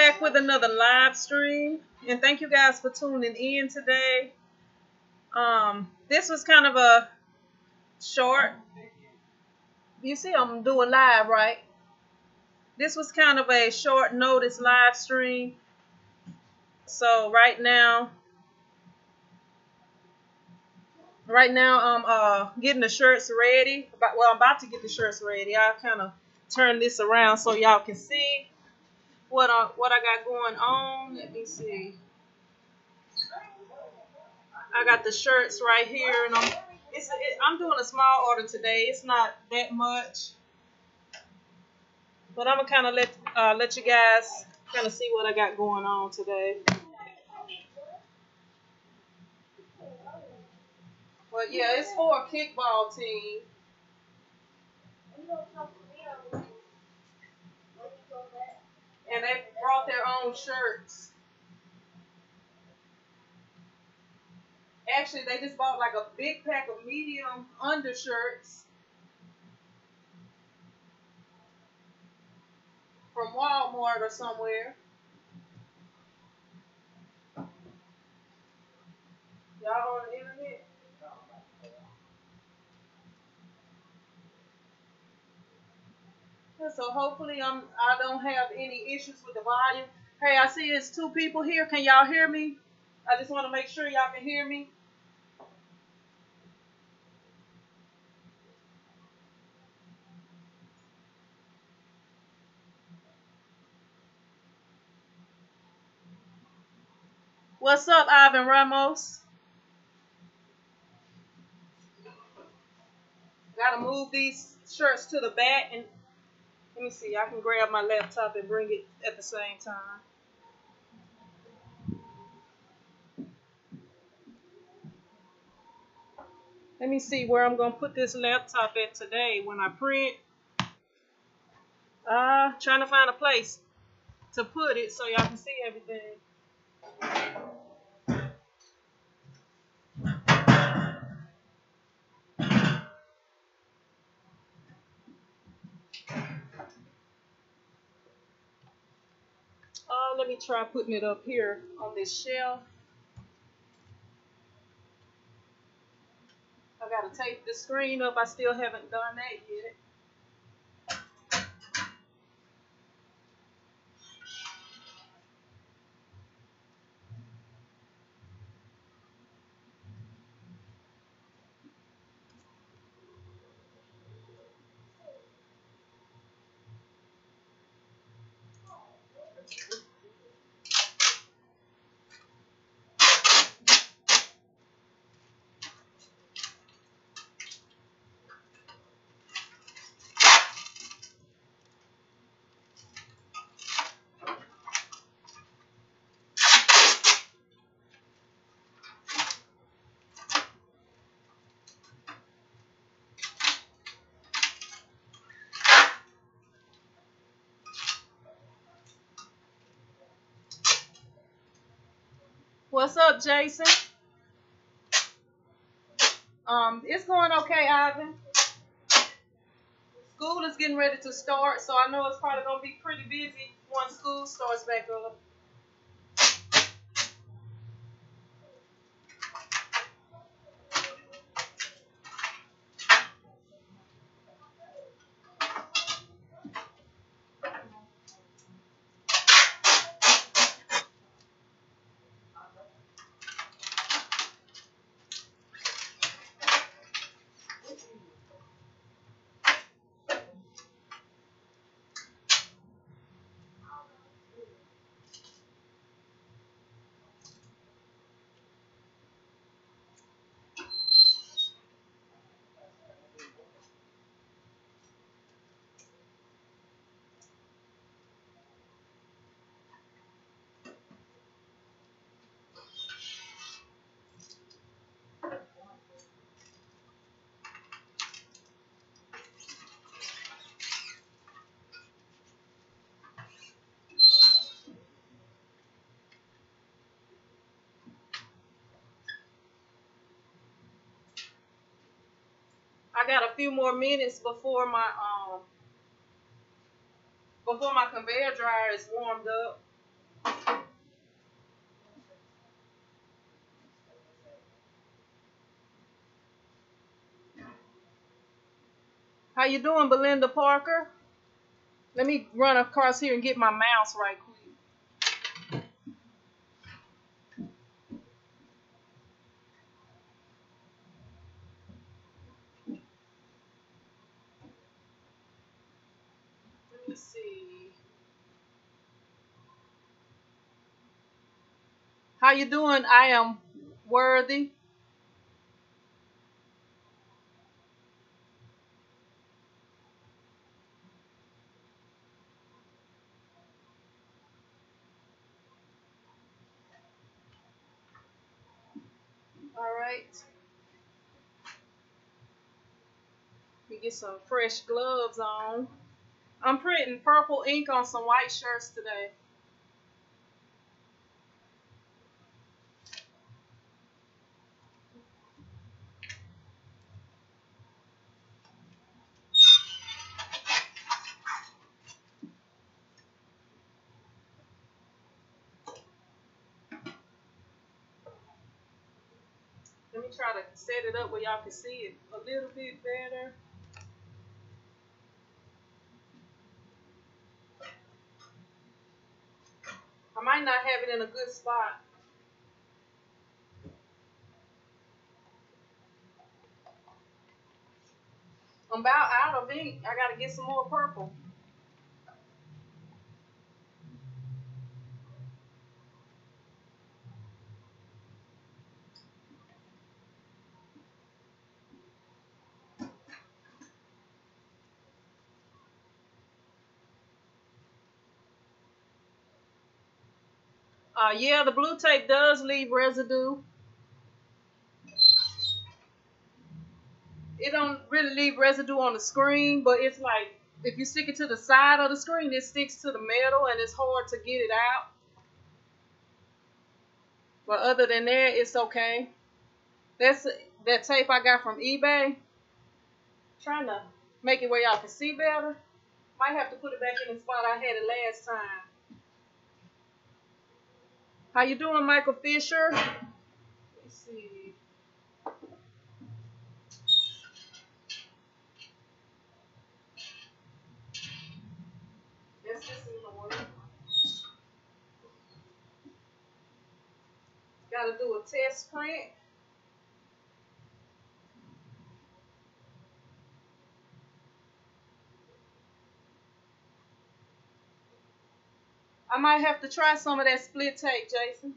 back with another live stream, and thank you guys for tuning in today. This was kind of a short. You see, I'm doing live, right? This was kind of a short notice live stream. So right now I'm getting the shirts ready. I'm about to get the shirts ready. I'll kind of turn this around so y'all can see what I got going on. Let me see. I got the shirts right here, and I'm doing a small order today. It's not that much, but I'm gonna kind of let you guys kind of see what I got going on today. But yeah, it's for a kickball team, and they brought their own shirts. Actually, they just bought like a big pack of medium undershirts from Walmart or somewhere. Y'all on the internet? So hopefully I don't have any issues with the volume. Hey, I see it's 2 people here. Can y'all hear me? I just want to make sure y'all can hear me. What's up, Ivan Ramos? Gotta move these shirts to the back, and let me see. I can grab my laptop and bring it at the same time. Let me see where I'm gonna put this laptop at today when I print. Trying to find a place to put it so y'all can see everything. Let me try putting it up here on this shelf. I gotta tape the screen up. I still haven't done that yet. What's up, Jason? It's going okay, Ivan. School is getting ready to start, so I know it's probably gonna be pretty busy once school starts back up. I got a few more minutes before my conveyor dryer is warmed up. How you doing, Belinda Parker? Let me run across here and get my mouse right quick. Let me see. How you doing? I am worthy. All right. Let me get some fresh gloves on. I'm printing purple ink on some white shirts today. Let me try to set it up where y'all can see it a little bit better. I might not have it in a good spot. I'm about out of ink. I gotta get some more purple. Yeah, the blue tape does leave residue. It don't really leave residue on the screen, but it's like if you stick it to the side of the screen, it sticks to the metal and it's hard to get it out. But other than that, it's okay. That's that tape I got from eBay. Trying to make it where y'all can see better. Might have to put it back in the spot I had it last time. How you doing, Michael Fisher? Let's see. That's just in the work. Got to do a test print. I might have to try some of that split tape, Jason.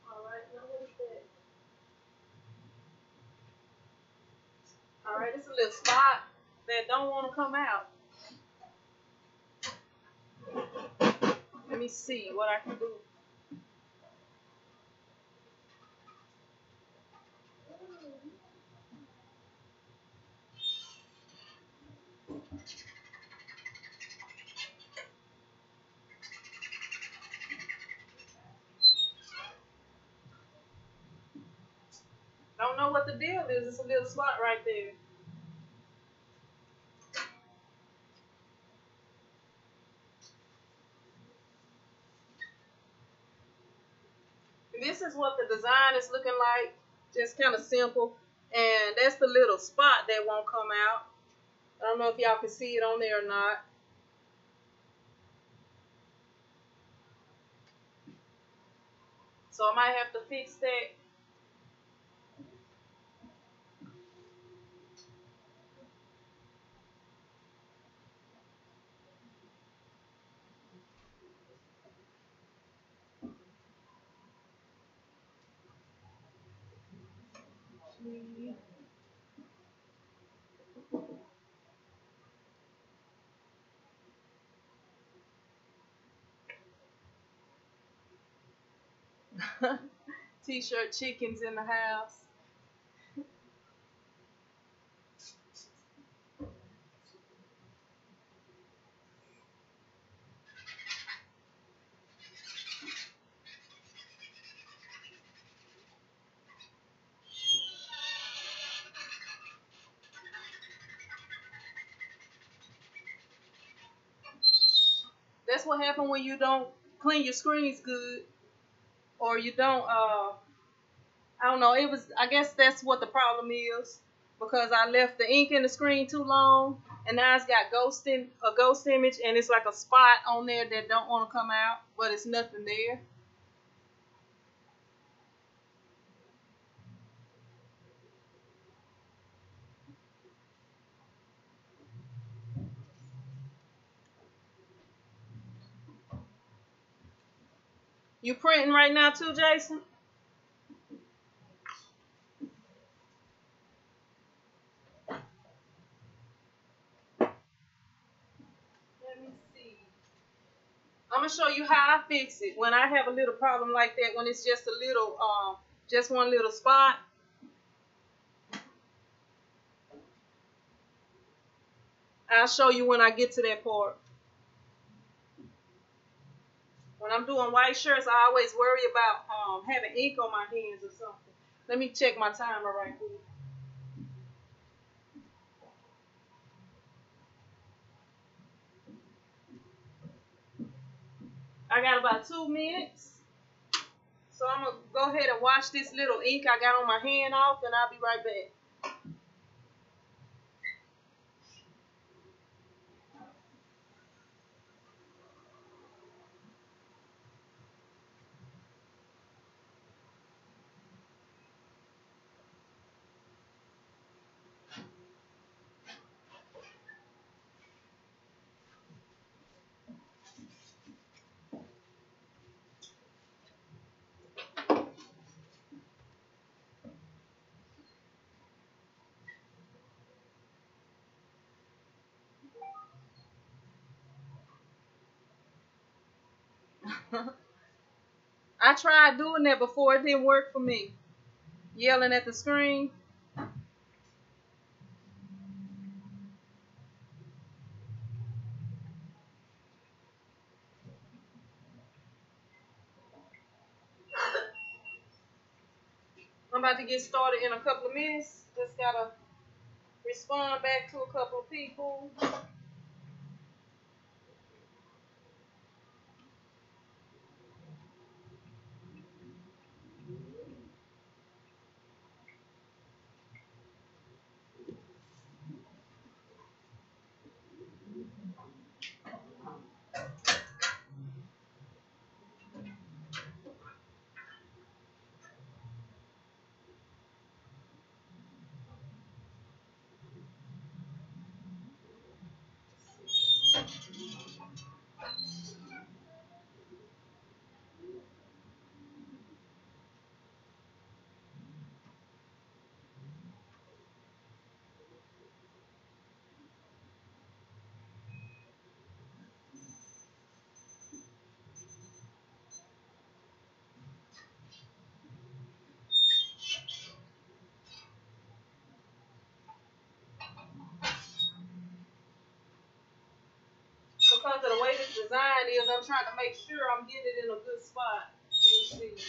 All right, now what is that? All right, it's a little spot that don't want to come out. Let me see what I can do. Don't know what the deal is. It's a little spot right there. This is what the design is looking like. Just kind of simple. And that's the little spot that won't come out. I don't know if y'all can see it on there or not. So I might have to fix that. T-shirt chickens in the house. That's what happened when you don't clean your screens good, or you don't. I don't know. It was. I guess that's what the problem is, because I left the ink in the screen too long, and now it's got a ghost image, and it's like a spot on there that don't want to come out, but it's nothing there. You printing right now too, Jason? Let me see. I'm gonna show you how I fix it when I have a little problem like that. When it's just a little, just one little spot. I'll show you when I get to that part. When I'm doing white shirts, I always worry about having ink on my hands or something. Let me check my timer right quick. I got about 2 minutes. So I'm going to go ahead and wash this little ink I got on my hand off, and I'll be right back. I tried doing that before. It didn't work for me. Yelling at the screen. I'm about to get started in a couple of minutes. Just got to respond back to a couple of people. Because of the way this design is, I'm trying to make sure I'm getting it in a good spot. Let me see.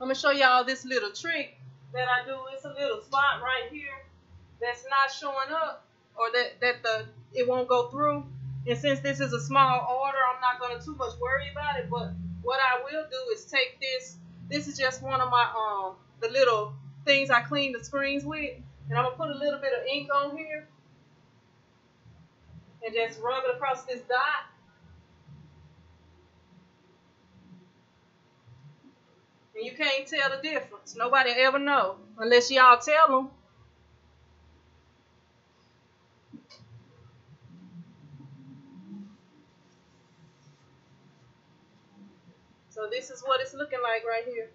I'm going to show y'all this little trick that I do. It's a little spot right here that's not showing up, or that it won't go through. And since this is a small order, I'm not going to too much worry about it. But what I will do is take this. This is just one of my the little things I clean the screens with, and I'm gonna put a little bit of ink on here and just rub it across this dot. And you can't tell the difference. Nobody ever know unless y'all tell them. So this is what it's looking like right here.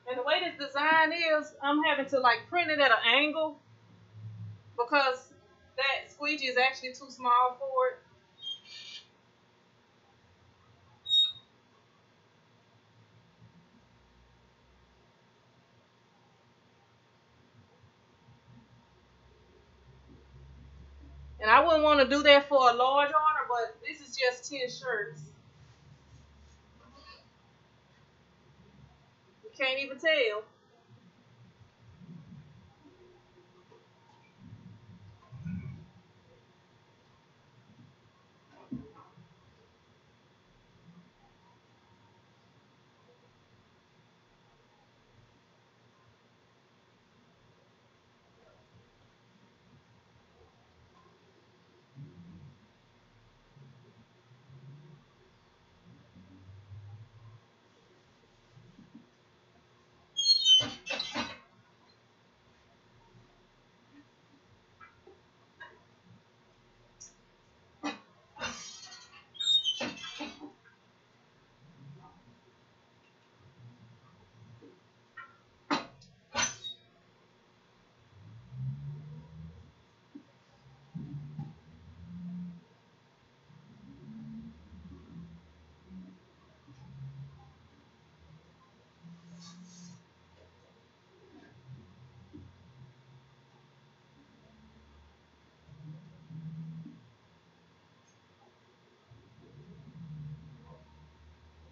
And the way this design is, I'm having to like print it at an angle because that squeegee is actually too small for it. And I wouldn't want to do that for a large order, but this is just 10 shirts. You can't even tell.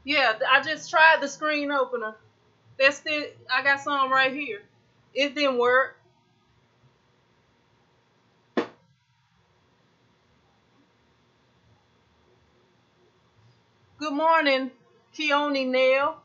Yeah, I just tried the screen opener. That's still, I got some right here. It didn't work. Good morning, Keone Nail.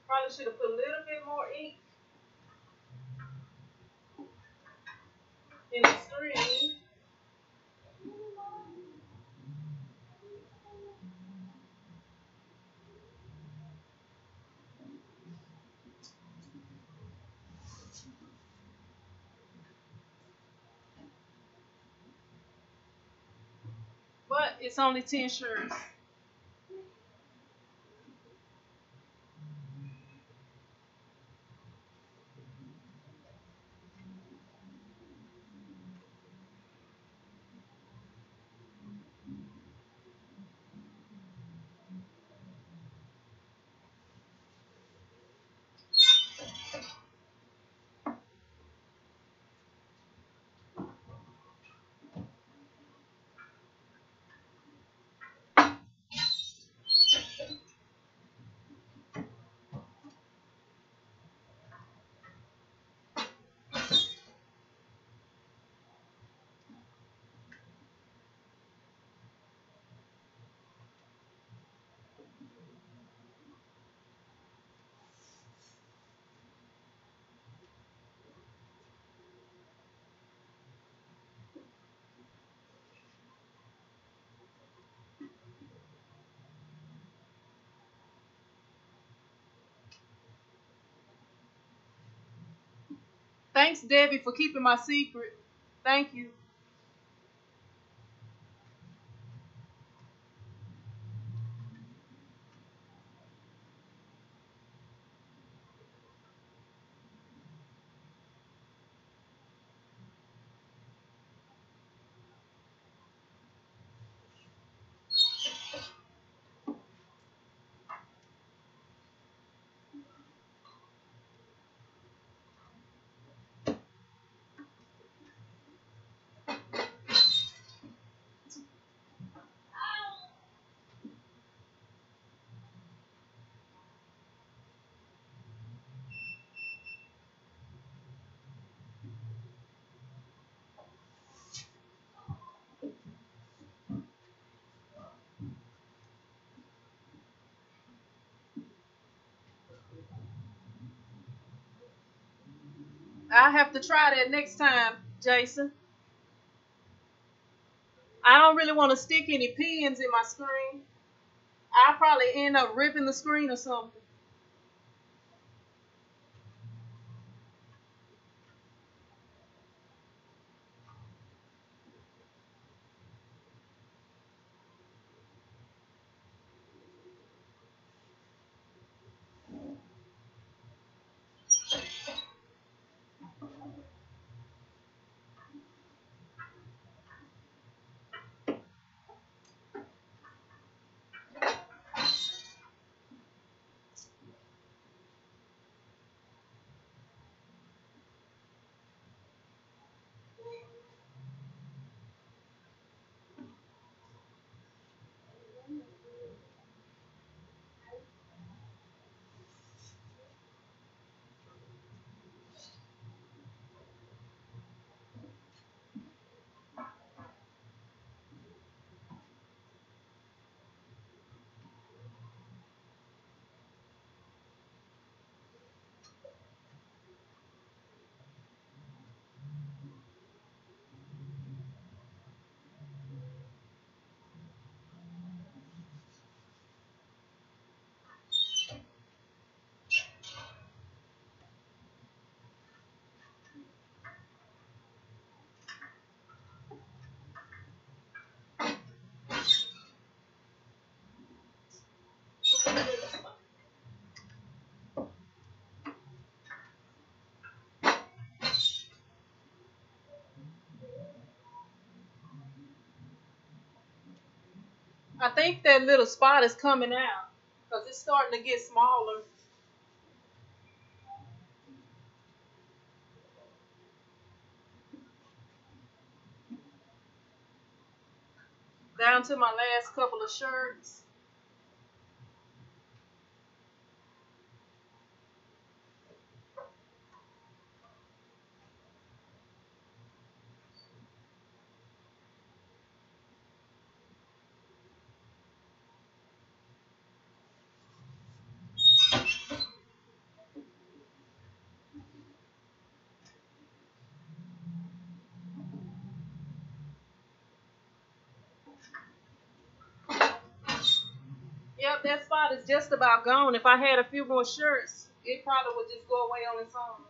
Probably should have put a little bit more ink in the screen. But it's only 10 shirts. Thanks, Debbie, for keeping my secret. Thank you. I'll have to try that next time, Jason. I don't really want to stick any pins in my screen. I'll probably end up ripping the screen or something. I think that little spot is coming out because it's starting to get smaller. Down to my last couple of shirts. Yep, that spot is just about gone. If I had a few more shirts, it probably would just go away on its own.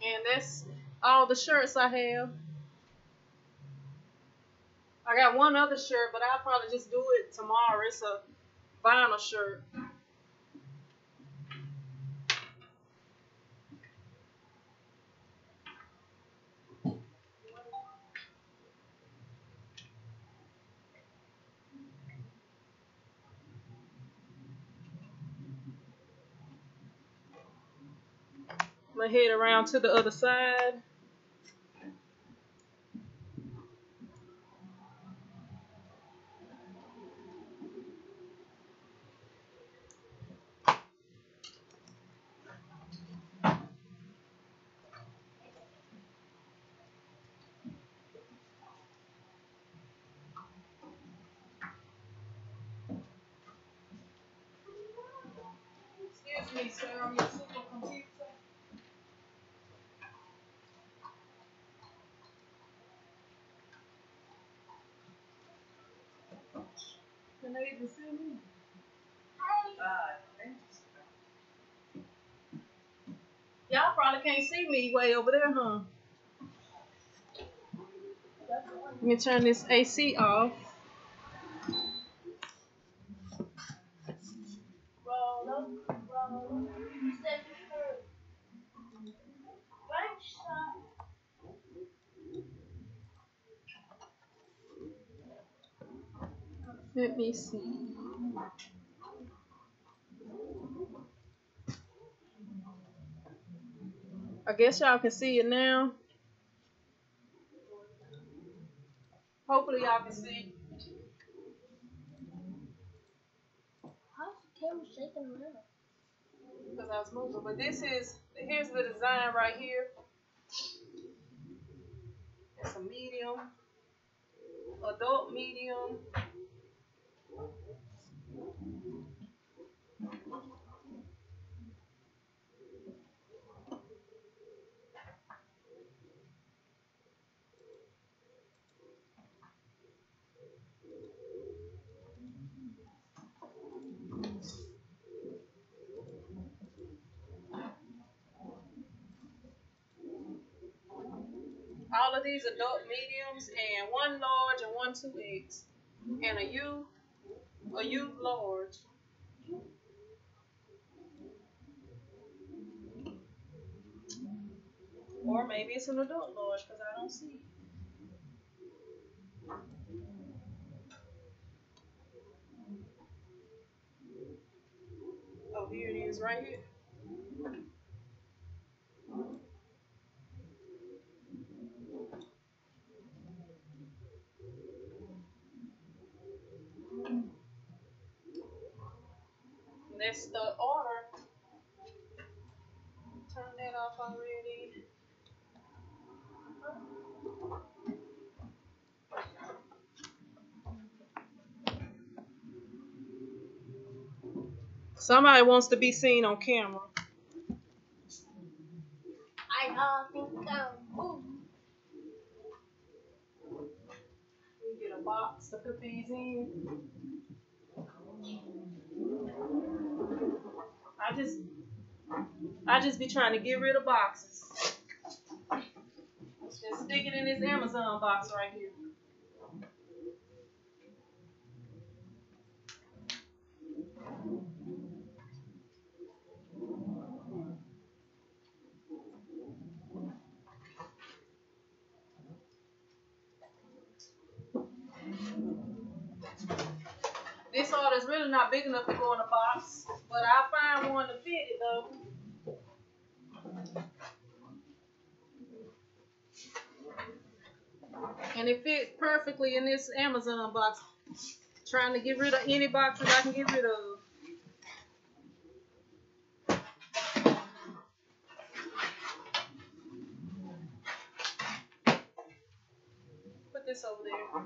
And that's all the shirts I have. I got one other shirt, but I'll probably just do it tomorrow. It's a vinyl shirt. I'm gonna head around to the other side. Excuse me, sir. I'm your super computer. Can they even see me? probably can't see me way over there, huh? Let me turn this AC off. Let me see. I guess y'all can see it now. Hopefully y'all can see. How's the camera shaking around? Because I was moving. But here's the design right here. It's a medium, adult medium. All of these adult mediums and one large and one 2X. And a U large. Or maybe it's an adult large because I don't see it. Oh, here it is right here. That's the order. Turn that off already. Somebody wants to be seen on camera. I think ooh. We get a box to put these in. I just be trying to get rid of boxes. Just stick it in this Amazon box right here. This order is really not big enough to go in a box, but I'll find one to fit it though. And it fits perfectly in this Amazon box. Trying to get rid of any boxes I can get rid of. Put this over there.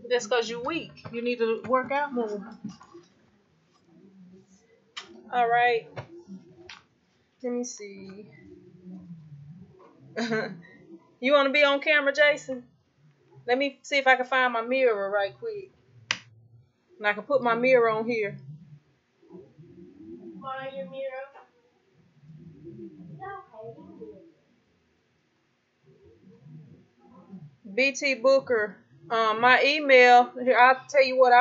That's because you're weak. You need to work out more. All right. Let me see. You want to be on camera, Jason? Let me see if I can find my mirror right quick. And I can put my mirror on here. Find your mirror. BT Booker. My email. Here, I'll tell you what.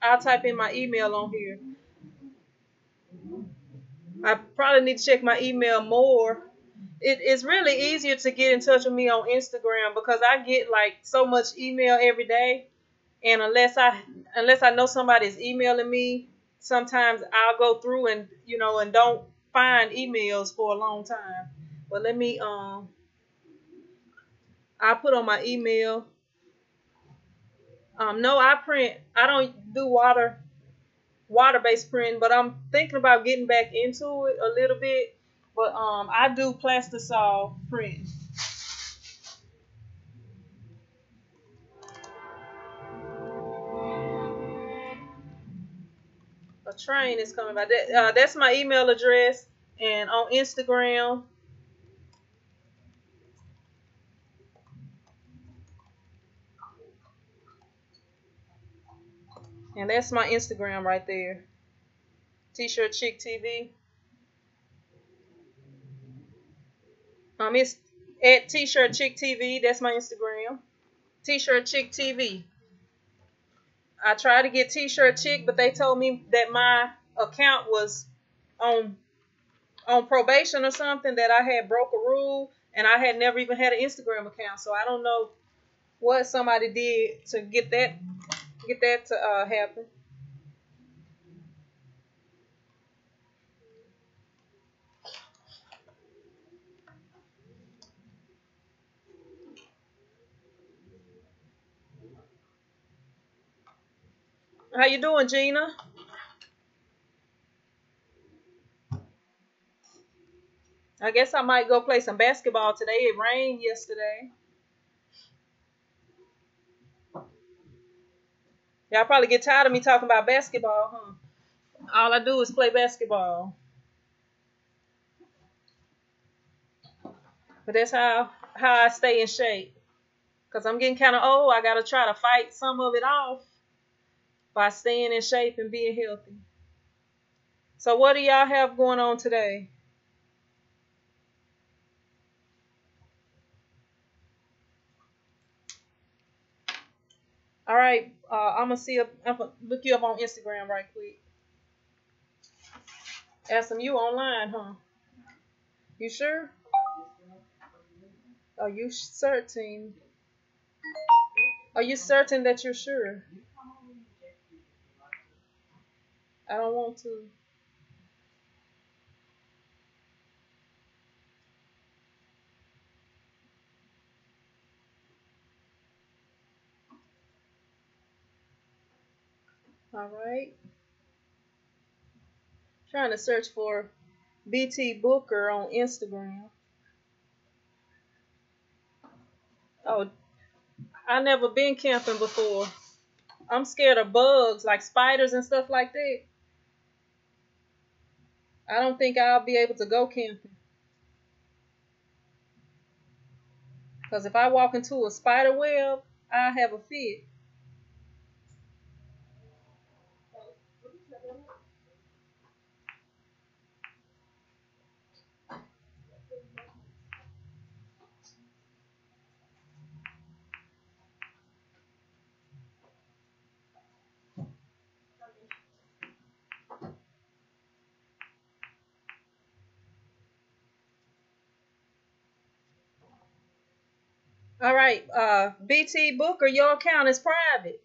I'll type in my email on here. I probably need to check my email more. It's really easier to get in touch with me on Instagram because I get like so much email every day, and unless I know somebody's emailing me, sometimes I'll go through and don't find emails for a long time. But let me I'll put on my email. No, I print. I don't do water-based printing, but I'm thinking about getting back into it a little bit. But I do plastisol print. A train is coming by. That's my email address, and on Instagram. And that's my Instagram right there. T-shirt chick TV. It's at T-shirt chick TV. That's my Instagram. T-shirt chick TV. I tried to get T-shirt chick, but they told me that my account was on probation or something, that I had broke a rule, and I had never even had an Instagram account. So I don't know what somebody did to get that to happen. How you doing, Gina? I guess I might go play some basketball today. It rained yesterday. Y'all probably get tired of me talking about basketball, huh? All I do is play basketball. But that's how I stay in shape. Because I'm getting kind of old. I got to try to fight some of it off by staying in shape and being healthy. So what do y'all have going on today? All right, I'm gonna look you up on Instagram right quick. Asking you online, huh? You sure? Are you certain? Are you certain that you're sure? I don't want to. All right. Trying to search for BT Booker on Instagram. Oh, I never been camping before. I'm scared of bugs like spiders and stuff like that. I don't think I'll be able to go camping. Because if I walk into a spider web, I have a fit. All right, BT Booker, your account is private.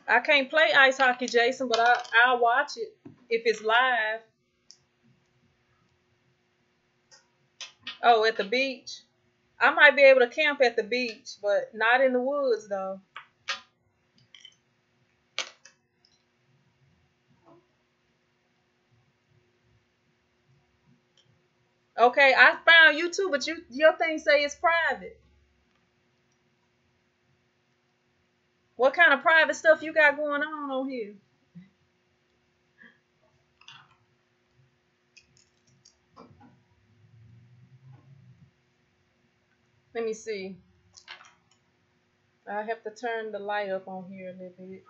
I can't play ice hockey, Jason, but I'll watch it if it's live. Oh, at the beach. I might be able to camp at the beach, but not in the woods though. Okay, I found you too, but your thing say it's private. What kind of private stuff you got going on here? Let me see. I have to turn the light up on here a little bit.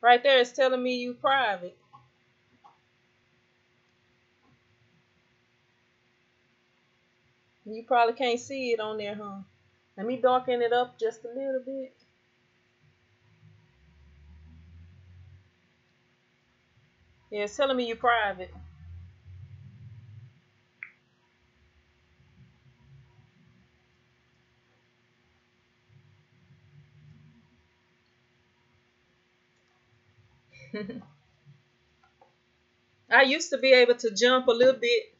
Right there, it's telling me you private. You probably can't see it on there, huh? Let me darken it up just a little bit. Yeah, it's telling me you private. I used to be able to jump a little bit.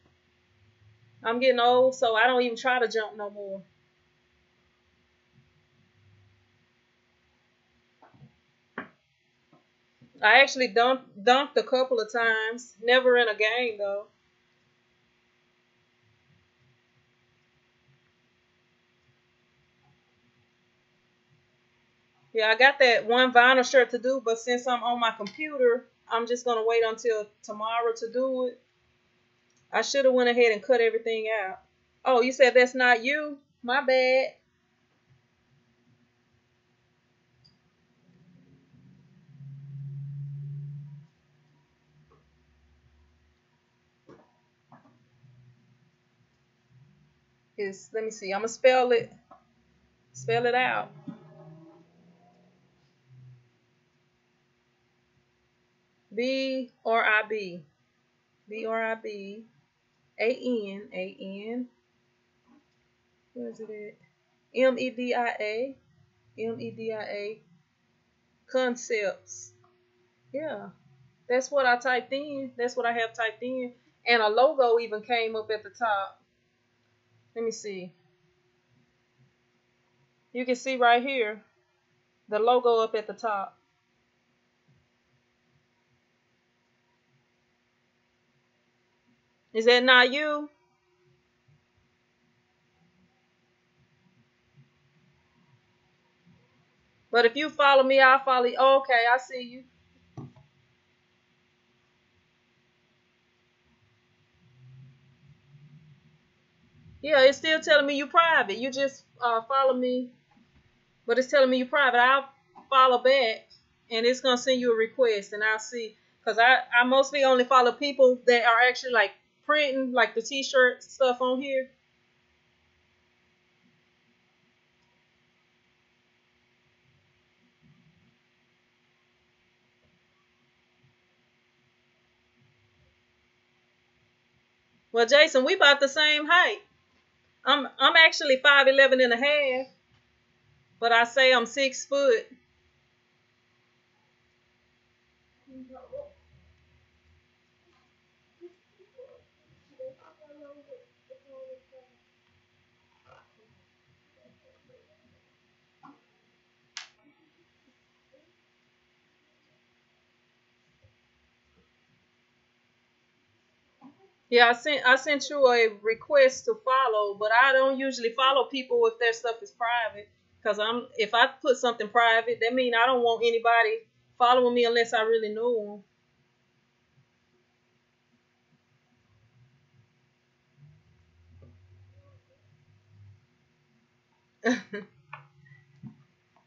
I'm getting old, so I don't even try to jump no more. I actually dunked a couple of times. Never in a game though. Yeah, I got that one vinyl shirt to do, but since I'm on my computer, I'm just gonna wait until tomorrow to do it. I should have went ahead and cut everything out. Oh, you said that's not you? My bad. Let me see. I'm gonna spell it out. B-R-I-B. B-R-I-B. A-N. Where is it at? M-E-D-I-A. M-E-D-I-A. Concepts. Yeah. That's what I typed in. That's what I have typed in. And a logo even came up at the top. Let me see. You can see right here the logo up at the top. Is that not you? But if you follow me, I'll follow you. Oh, okay, I see you. Yeah, it's still telling me you private. You just follow me, but it's telling me you private. I'll follow back, and it's gonna send you a request, and I'll see. Cause I mostly only follow people that are actually like printing like the T-shirt stuff on here. Well, Jason, we about the same height. I'm actually 5'11" and a half, but I say I'm 6 foot. Yeah, I sent you a request to follow, but I don't usually follow people if their stuff is private. Cause if I put something private, that means I don't want anybody following me unless I really know them.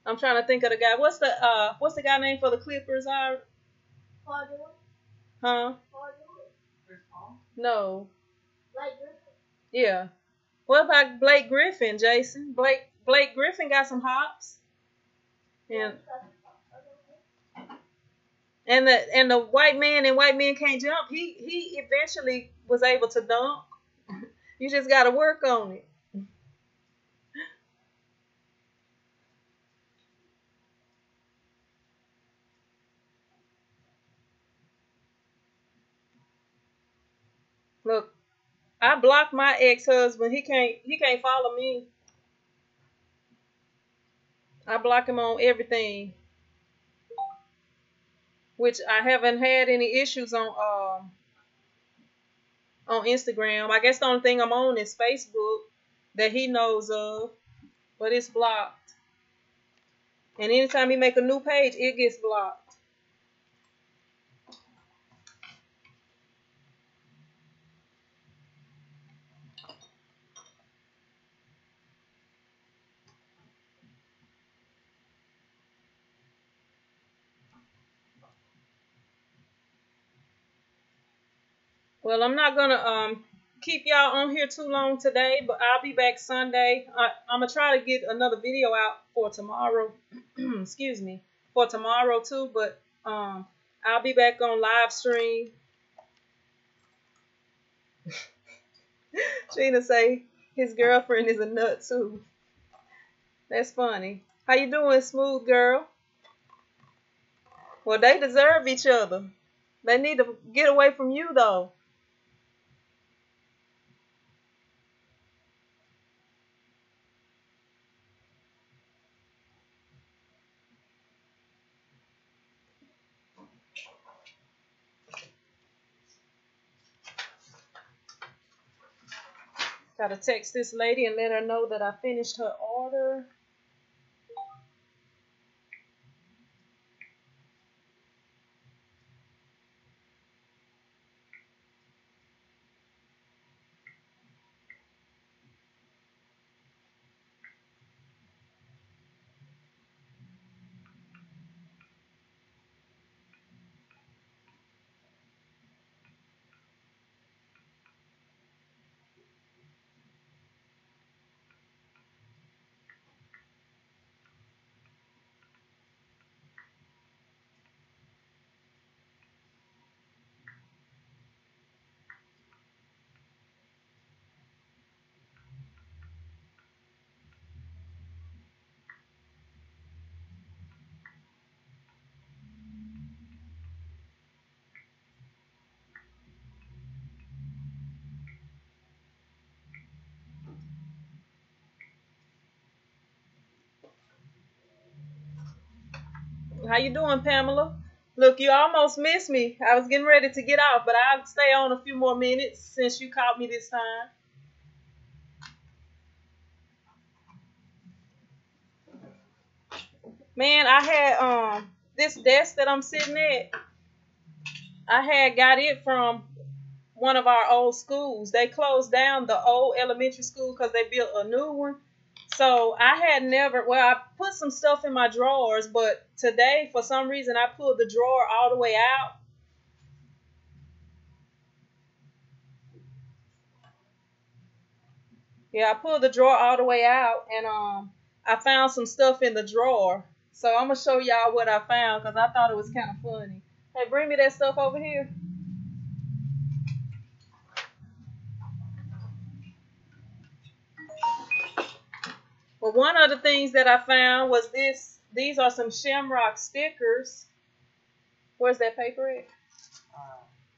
I'm trying to think of the guy. What's the guy name for the Clippers? Huh? No. Yeah. What about Blake Griffin, Jason? Blake Griffin got some hops. And the white man and white men can't jump. He eventually was able to dunk. You just got to work on it. Look, I blocked my ex-husband. He can't follow me. I block him on everything, which I haven't had any issues on Instagram. I guess the only thing I'm on is Facebook that he knows of, but it's blocked. And anytime he make a new page, it gets blocked. Well, I'm not gonna keep y'all on here too long today, but I'll be back Sunday. I'm gonna try to get another video out for tomorrow. Excuse me, for tomorrow too. But I'll be back on live stream. Sheena say his girlfriend is a nut too. That's funny. How you doing, smooth girl? Well, they deserve each other. They need to get away from you though. Gotta text this lady and let her know that I finished her order. How you doing, Pamela? Look, you almost missed me. I was getting ready to get off, but I'll stay on a few more minutes since you caught me this time. Man, I had this desk that I'm sitting at. I had got it from one of our old schools. They closed down the old elementary school because they built a new one. So I had never, well, I put some stuff in my drawers, but today, for some reason, I pulled the drawer all the way out. Yeah, I pulled the drawer all the way out, and I found some stuff in the drawer. So I'm gonna show y'all what I found because I thought it was kind of funny. Hey, bring me that stuff over here. Well, one of the things that I found was this. These are some Shamrock stickers. Where's that paper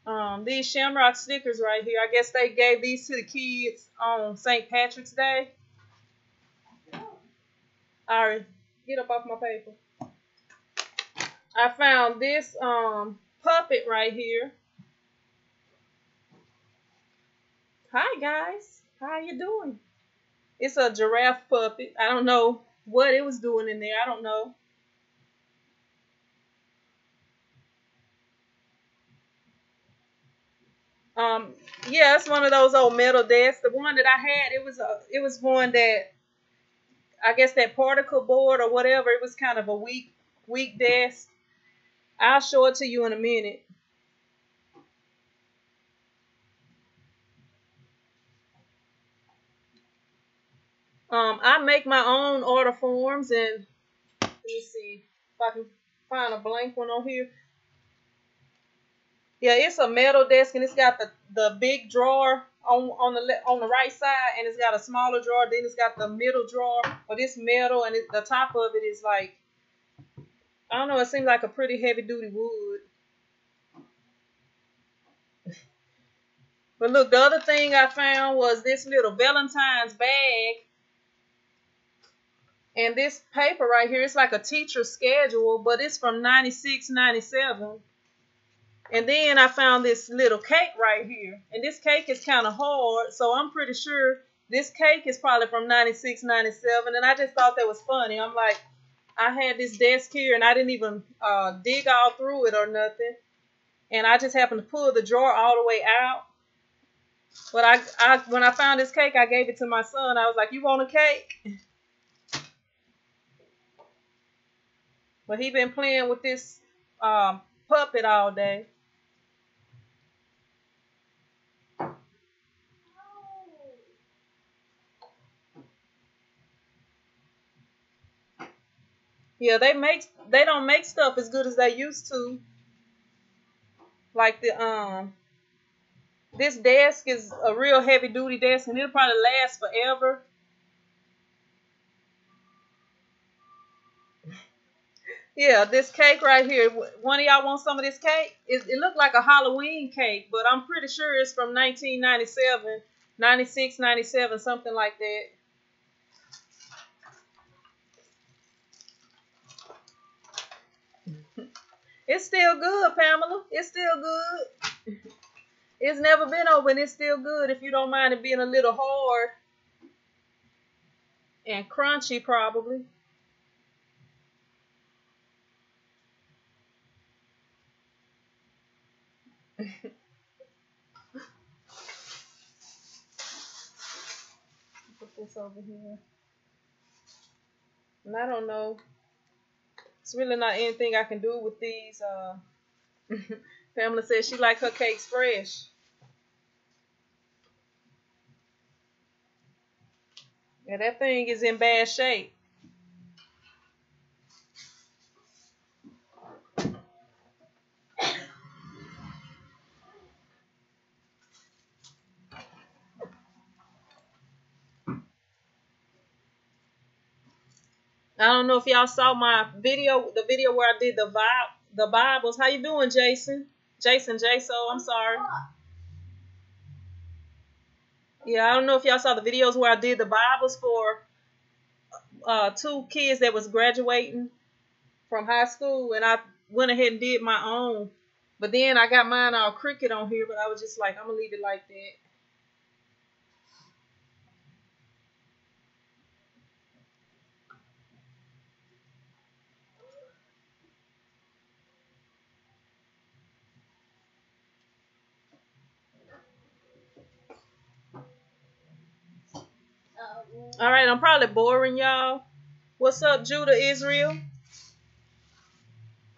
at? These Shamrock stickers right here. I guess they gave these to the kids on St. Patrick's Day. All right, get up off my paper. I found this puppet right here. Hi guys, how you doing? It's a giraffe puppet. I don't know what it was doing in there. I don't know. Yeah, it's one of those old metal desks. The one that I had, it was one that I guess that particle board or whatever. It was kind of a weak desk. I'll show it to you in a minute. I make my own order forms, and let me see if I can find a blank one on here. Yeah, it's a metal desk, and it's got the big drawer on the right side, and it's got a smaller drawer. Then it's got the middle drawer, but it's metal, and the top of it is like, I don't know. It seems like a pretty heavy duty wood. But look, the other thing I found was this little Valentine's bag. And this paper right here, it's like a teacher's schedule, but it's from 96, 97. And then I found this little cake right here. And this cake is kind of hard, so I'm pretty sure this cake is probably from 96, 97. And I just thought that was funny. I'm like, I had this desk here, and I didn't even dig all through it or nothing. And I just happened to pull the drawer all the way out. But when I found this cake, I gave it to my son. I was like, you want a cake? But he been playing with this puppet all day. Yeah, they don't make stuff as good as they used to. Like this desk is a real heavy duty desk, and it'll probably last forever. Yeah, this cake right here. One of y'all want some of this cake? It looked like a Halloween cake, but I'm pretty sure it's from 1997, 96, 97, something like that. It's still good, Pamela. It's still good. It's never been open. And it's still good if you don't mind it being a little hard and crunchy, probably. Put this over here. And I don't know. It's really not anything I can do with these. Pamela says she like her cakes fresh. Yeah, that thing is in bad shape. I don't know if y'all saw my video, the video where I did the Bibles. How you doing, Jason? Jason, I'm sorry. Yeah, I don't know if y'all saw the videos where I did the Bibles for two kids that was graduating from high school, and I went ahead and did my own. But then I got mine all crooked on here, but I was just like, I'm gonna leave it like that. All right, I'm probably boring y'all. What's up, Judah Israel?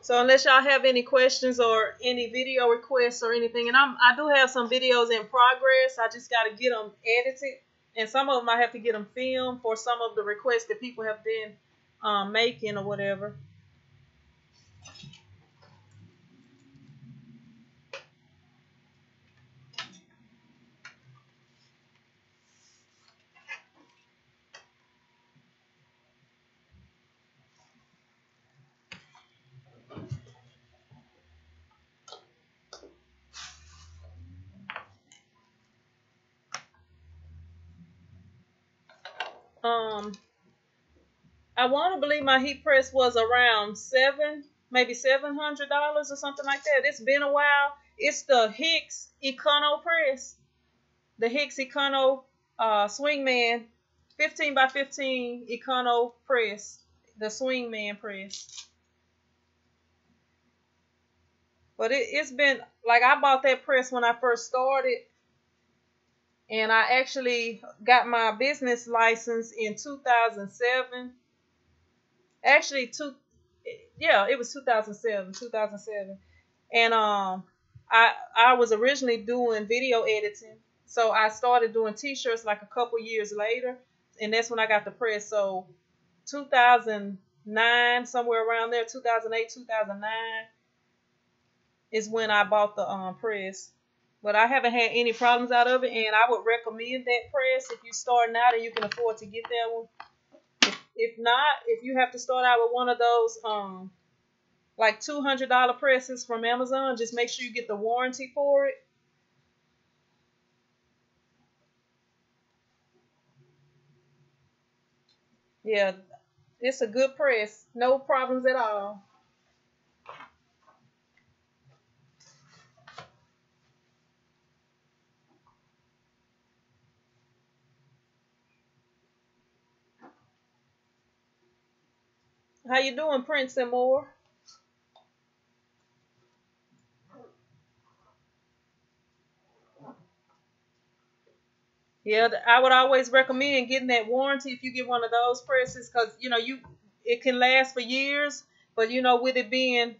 So unless y'all have any questions or any video requests or anything, and I do have some videos in progress. I just got to get them edited, and some of them I have to get them filmed for some of the requests that people have been making or whatever. Um, I want to believe my heat press was around maybe $700 or something like that. It's been a while. It's the Hicks Econo press, the Hicks Econo Swingman 15 by 15 Econo press, the Swingman press. But it's been like I bought that press when I first started, and I actually got my business license in 2007. Actually, it was 2007. And I was originally doing video editing, so I started doing T-shirts like a couple years later, and that's when I got the press. So 2009, somewhere around there, 2008, 2009 is when I bought the press. But I haven't had any problems out of it, and I would recommend that press if you're starting out and you can afford to get that one. If not, if you have to start out with one of those like $200 presses from Amazon, just make sure you get the warranty for it. Yeah, it's a good press. No problems at all. How you doing, Prince and Moore? Yeah, I would always recommend getting that warranty if you get one of those presses, because it can last for years. But with it being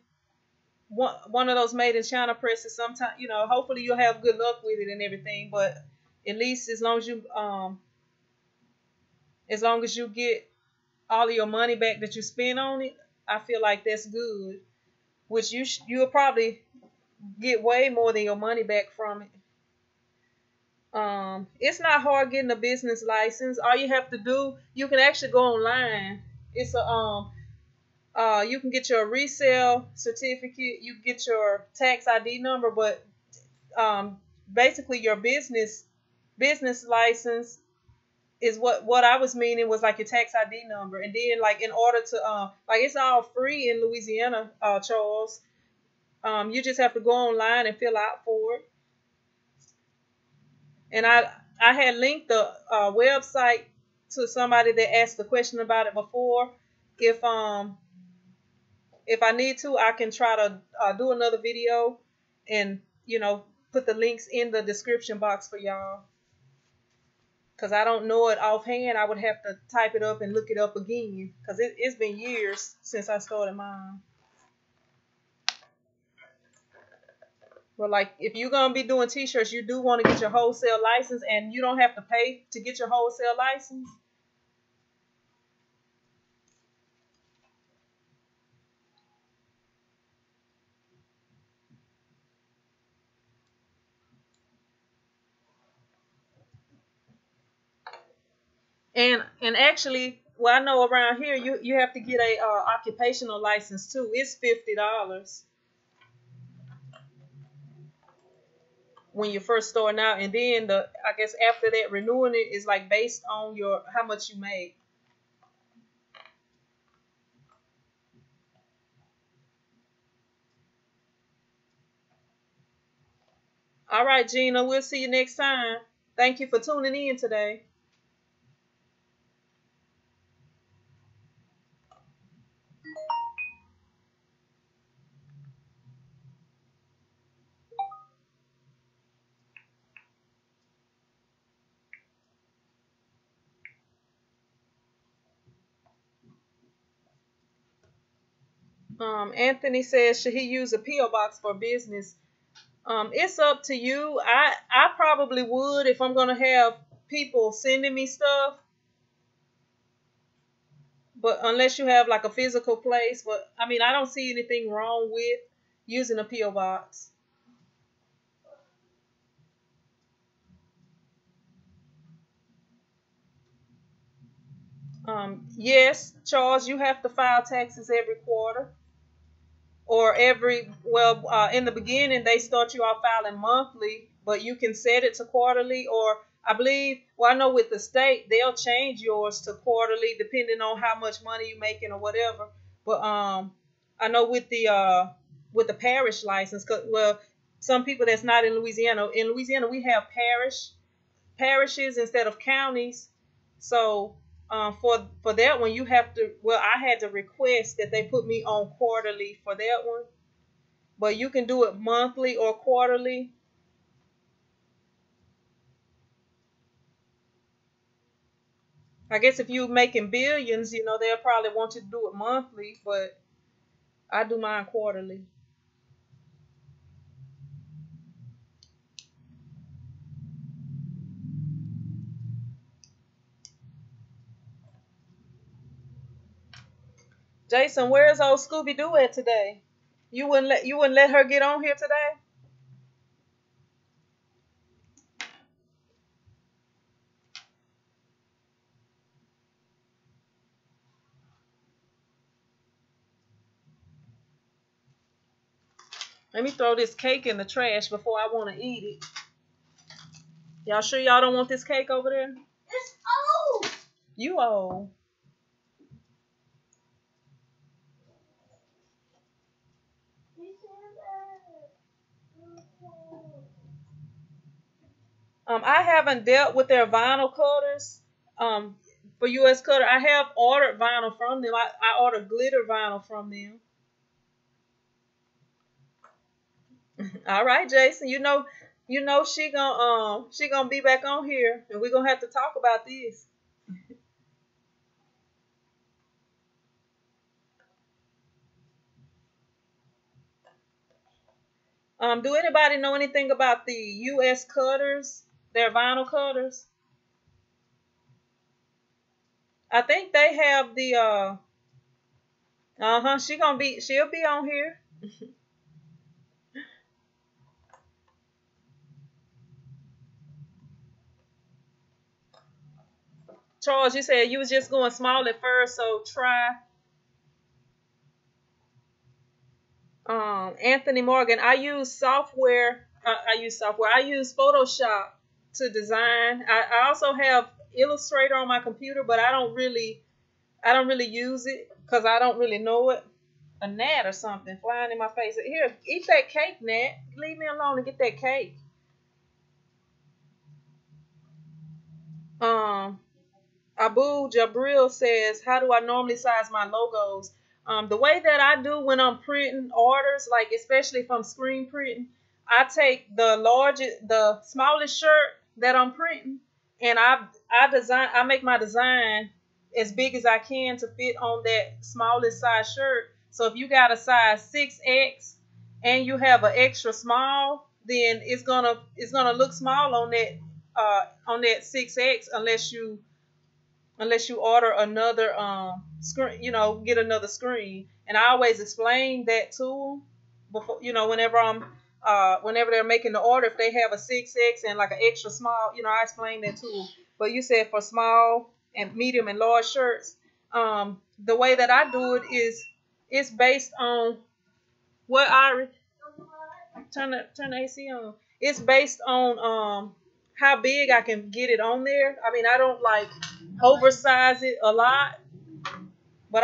one of those made in China presses, sometimes hopefully you'll have good luck with it and everything. But at least as long as you get all of your money back that you spent on it, I feel like that's good. Which you'll probably get way more than your money back from it. It's not hard getting a business license. All you have to do, you can actually go online. It's you can get your resale certificate, you get your tax ID number, but basically your business license is what I was meaning was like your tax ID number, and then like in order to like it's all free in Louisiana, Charles. You just have to go online and fill out for it. And I had linked the website to somebody that asked the question about it before. If I need to, I can try to do another video and put the links in the description box for y'all. Because I don't know it offhand, I would have to type it up and look it up again. Because it's been years since I started mine. But like, if you're gonna be doing T-shirts, you do want to get your wholesale license, and you don't have to pay to get your wholesale license. And actually, well, I know around here you have to get a occupational license too. It's $50 when you're first starting out, and then I guess after that, renewing it is like based on how much you make. All right, Gina, we'll see you next time. Thank you for tuning in today. Anthony says, should he use a PO box for business? It's up to you. I probably would if I'm gonna have people sending me stuff, but unless you have like a physical place. But I mean, I don't see anything wrong with using a PO box. Yes, Charles, you have to file taxes every quarter or in the beginning they start you off filing monthly, but you can set it to quarterly, or I believe, well, I know with the state they'll change yours to quarterly depending on how much money you're making or whatever. But I know with the parish license, 'cause, well, some people that's not in Louisiana. In Louisiana, we have parishes instead of counties. So for that one, you have to. Well, I had to request that they put me on quarterly for that one, but you can do it monthly or quarterly. I guess if you're making billions, they'll probably want you to do it monthly, but I do mine quarterly. Jason, where's old Scooby Doo at today? You wouldn't let her get on here today? Let me throw this cake in the trash before I want to eat it. Y'all sure y'all don't want this cake over there? It's old. You old. I haven't dealt with their vinyl cutters. For US Cutter, I have ordered vinyl from them. I ordered glitter vinyl from them. All right, Jason. She gonna be back on here, and we're gonna have to talk about this. Do anybody know anything about the US Cutters? Their vinyl cutters? I think they have the uh-huh. She'll be on here. Charles, you said you was just going small at first, so try. Anthony Morgan, I use software. I use Photoshop to design. I also have Illustrator on my computer, but I don't really use it because I don't really know it. A gnat or something flying in my face. Here, eat that cake, Nat. Leave me alone and get that cake. Um, Abu Jabril says, "How do I normally size my logos?" The way that I do when I'm printing orders, like especially if I'm screen printing, I take the smallest shirt that I'm printing, and I make my design as big as I can to fit on that smallest size shirt. So if you got a size 6X and you have an extra small, then it's gonna look small on that 6X unless you order another screen, get another screen. And I always explain that to them before, whenever they're making the order, if they have a 6X and like an extra small, I explain that to them. But you said for small and medium and large shirts, the way that I do it is it's based on what I turn the AC on. It's based on how big I can get it on there. I mean, I don't like oversize it a lot, but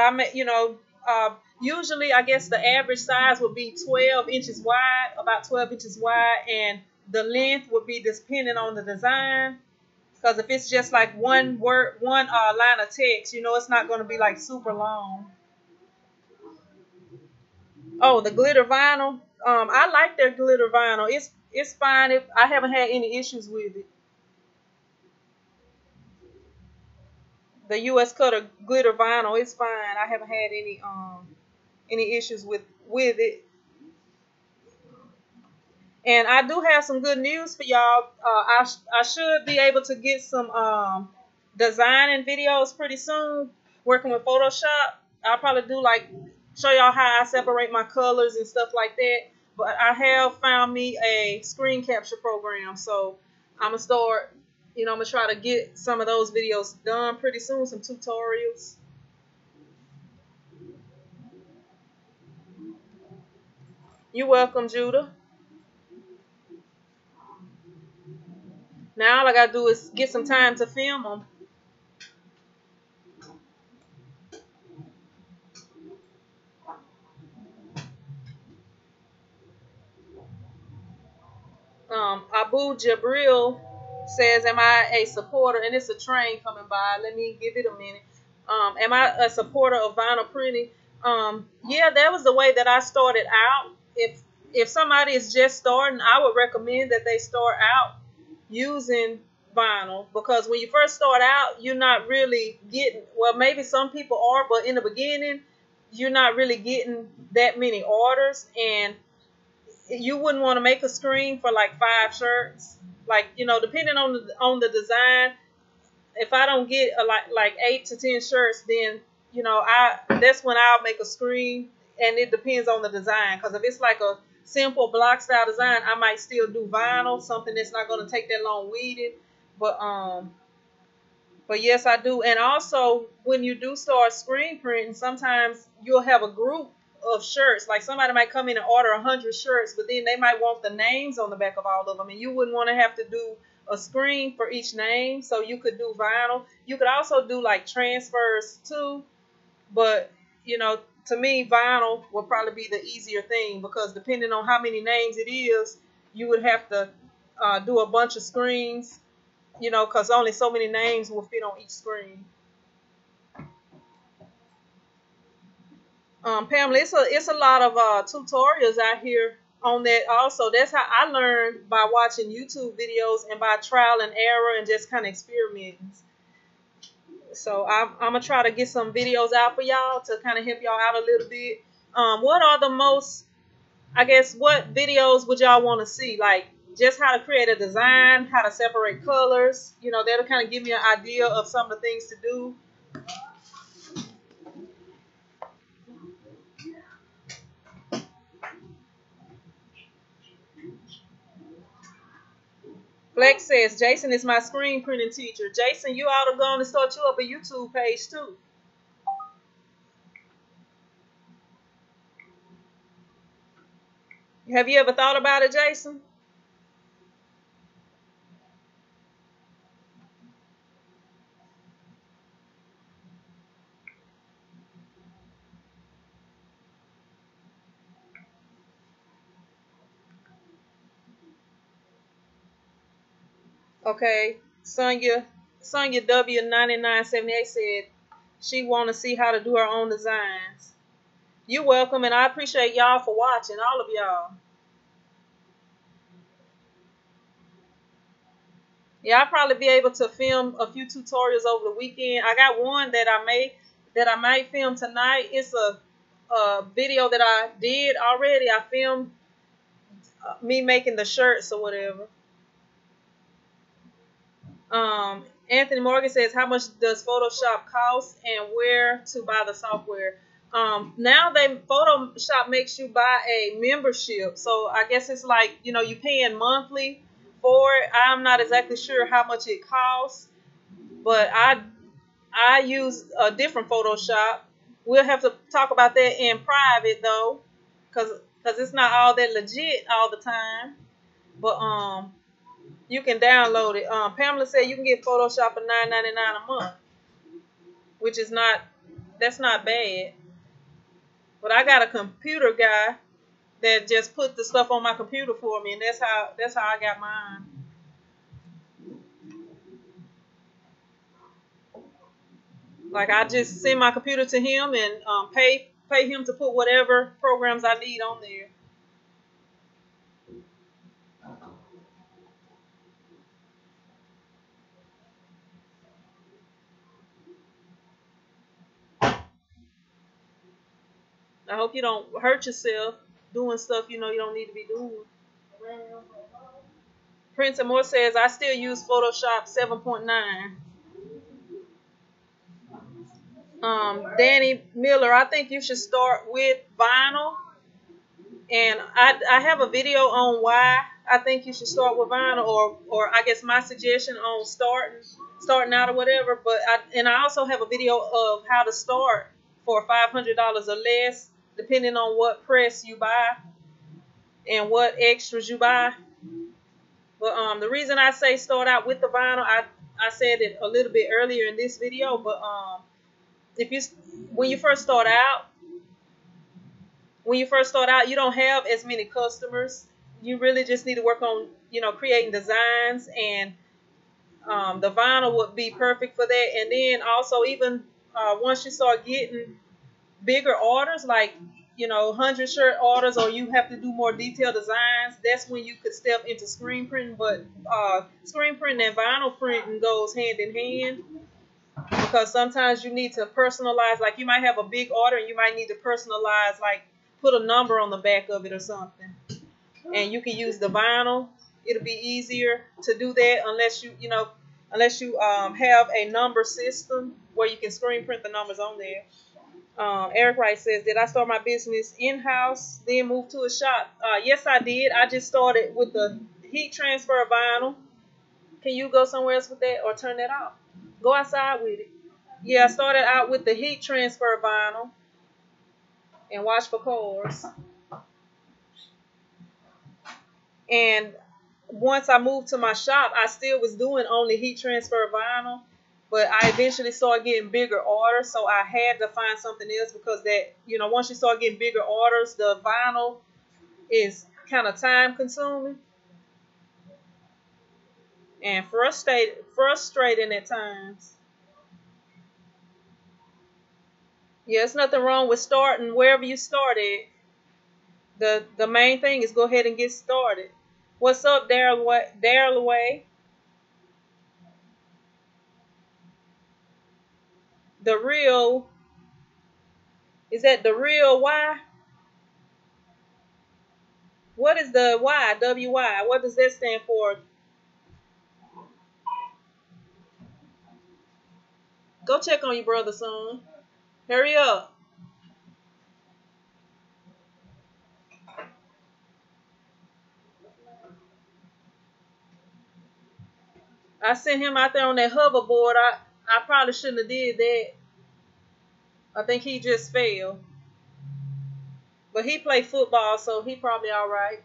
usually I guess the average size would be 12 inches wide, about 12 inches wide, and the length would be depending on the design. Because if it's just like one word, one line of text, it's not going to be like super long. Oh, the glitter vinyl. I like their glitter vinyl. It's fine. I haven't had any issues with it. The U.S. Cutter glitter vinyl is fine. I haven't had any issues with it. And I do have some good news for y'all. I should be able to get some designing videos pretty soon. Working with Photoshop, I'll probably do like show y'all how I separate my colors and stuff like that. But I have found me a screen capture program, so I'm gonna start. I'm gonna try to get some of those videos done pretty soon. Some tutorials. You're welcome, Judah. Now all I gotta do is get some time to film them. Abu Jabril says, "Am I a supporter?" And it's a train coming by. Let me give it a minute. Am I a supporter of vinyl printing? Yeah, that was the way that I started out. If somebody is just starting, I would recommend that they start out using vinyl, because when you first start out, you're not really getting, well, maybe some people are, but in the beginning, you're not really getting that many orders, and you wouldn't want to make a screen for like 5 shirts. Like, depending on the design, if I don't get like 8 to 10 shirts, then I that's when I'll make a screen, and it depends on the design. Because if it's like a simple block style design, I might still do vinyl, something that's not going to take that long weeding. But yes, I do. And also, when you do start screen printing, sometimes you'll have a group of shirts. Like somebody might come in and order 100 shirts, but then they might want the names on the back of all of them, and you wouldn't want to have to do a screen for each name. So you could do vinyl. You could also do like transfers too, but to me, vinyl would probably be the easier thing, because depending on how many names it is, you would have to do a bunch of screens. Because only so many names will fit on each screen. Pamela, it's a lot of tutorials out here on that. Also, that's how I learned, by watching YouTube videos and by trial and error and just kind of experimenting. So I'm gonna try to get some videos out for y'all to kind of help y'all out a little bit. What are the most, I guess, what videos would y'all want to see? Like just how to create a design, how to separate colors. That'll kind of give me an idea of some of the things to do. Flex says, Jason is my screen printing teacher. Jason, you ought to go and start you up a YouTube page too. Have you ever thought about it, Jason? Okay, Sonya W9978 said she want to see how to do her own designs. You're welcome, and I appreciate y'all for watching, all of y'all. Yeah, I'll probably be able to film a few tutorials over the weekend. I got one that I might film tonight. It's a video that I did already. I filmed me making the shirts or whatever. Anthony Morgan says, how much does Photoshop cost and where to buy the software? Now Photoshop makes you buy a membership. So I guess it's like, you're paying monthly for it. I'm not exactly sure how much it costs, but I use a different Photoshop. We'll have to talk about that in private though, because it's not all that legit all the time. But you can download it. Pamela said you can get Photoshop for $9.99 a month, which is that's not bad. But I got a computer guy that just put the stuff on my computer for me, and that's how I got mine. Like I just send my computer to him and pay him to put whatever programs I need on there. I hope you don't hurt yourself doing stuff you know you don't need to be doing. Prince and Moore says I still use Photoshop 7.9. Danny Miller, I think you should start with vinyl. And I have a video on why I think you should start with vinyl, or I guess my suggestion on starting out or whatever. But I also have a video of how to start for $500 or less, depending on what press you buy and what extras you buy. But the reason I say start out with the vinyl, I said it a little bit earlier in this video. But if you when you first start out, you don't have as many customers. You really just need to work on, creating designs, and the vinyl would be perfect for that. And then also, even once you start getting bigger orders, like 100 shirt orders, or you have to do more detailed designs, that's when you could step into screen printing. But screen printing and vinyl printing goes hand in hand, because sometimes you need to personalize. Like you might have a big order and you might need to personalize, like put a number on the back of it or something. And you can use the vinyl. It'll be easier to do that unless you have a number system where you can screen print the numbers on there. Eric Wright says, did I start my business in-house, then move to a shop? Yes, I did. I just started with the heat transfer vinyl. Can you go somewhere else with that or turn that off? Go outside with it. Yeah, I started out with the heat transfer vinyl and watch for cars. And once I moved to my shop, I still was doing only heat transfer vinyl, but I eventually started getting bigger orders, so I had to find something else, because that, once you start getting bigger orders, the vinyl is kind of time consuming and frustrating at times. Yeah, there's nothing wrong with starting wherever you started. The main thing is go ahead and get started. What's up, Daryl Way? The real, is that the real Y? What is the Y? WY? What does that stand for? Go check on your brother, son. Hurry up. I sent him out there on that hoverboard. I probably shouldn't have did that. I think he just fell. But he played football, so he probably all right.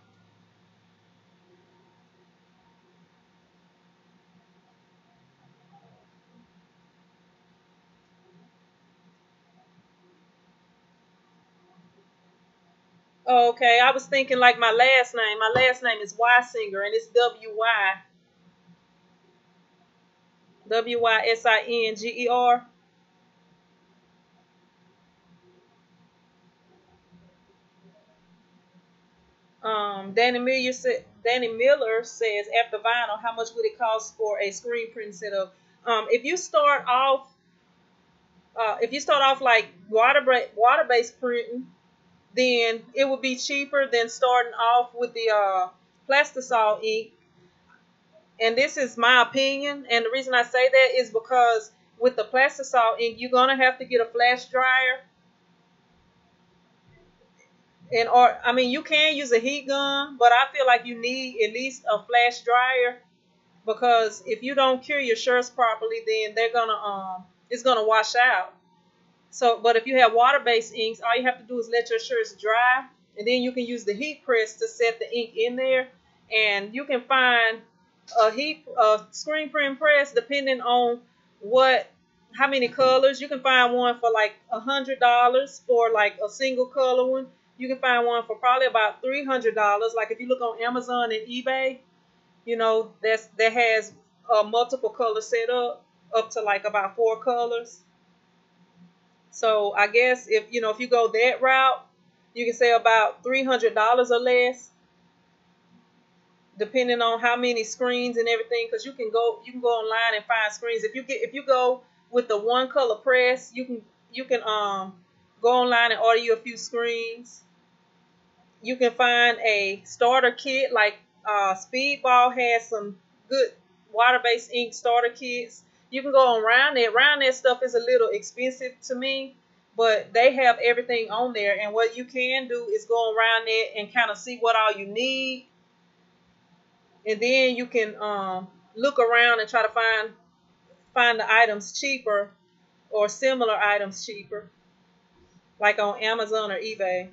Oh, okay, I was thinking like my last name. My last name is Wysinger, and it's WY. Wysinger. Danny Miller says, after vinyl, how much would it cost for a screen print setup? If you start off like water-based printing, then it would be cheaper than starting off with the plastisol ink. And this is my opinion, and the reason I say that is because with the plastisol ink, you're gonna have to get a flash dryer. You can use a heat gun, but I feel like you need at least a flash dryer, because if you don't cure your shirts properly, then it's gonna wash out. So, but if you have water-based inks, all you have to do is let your shirts dry, and then you can use the heat press to set the ink in there, and you can find a screen print press depending on how many colors. You can find one for like $100 for like a single color one. You can find one for probably about $300. Like if you look on Amazon and eBay, that has a multiple color set up to like about 4 colors. So I guess if you go that route, you can say about $300 or less, depending on how many screens and everything. Because you can go online and find screens. If you go with the one color press, you can go online and order you a few screens. You can find a starter kit like Speedball has some good water-based ink starter kits. You can go around it. Around that stuff is a little expensive to me, but they have everything on there. And what you can do is go around it and kind of see what all you need, and then you can look around and try to find the items cheaper or similar items cheaper, like on Amazon or eBay.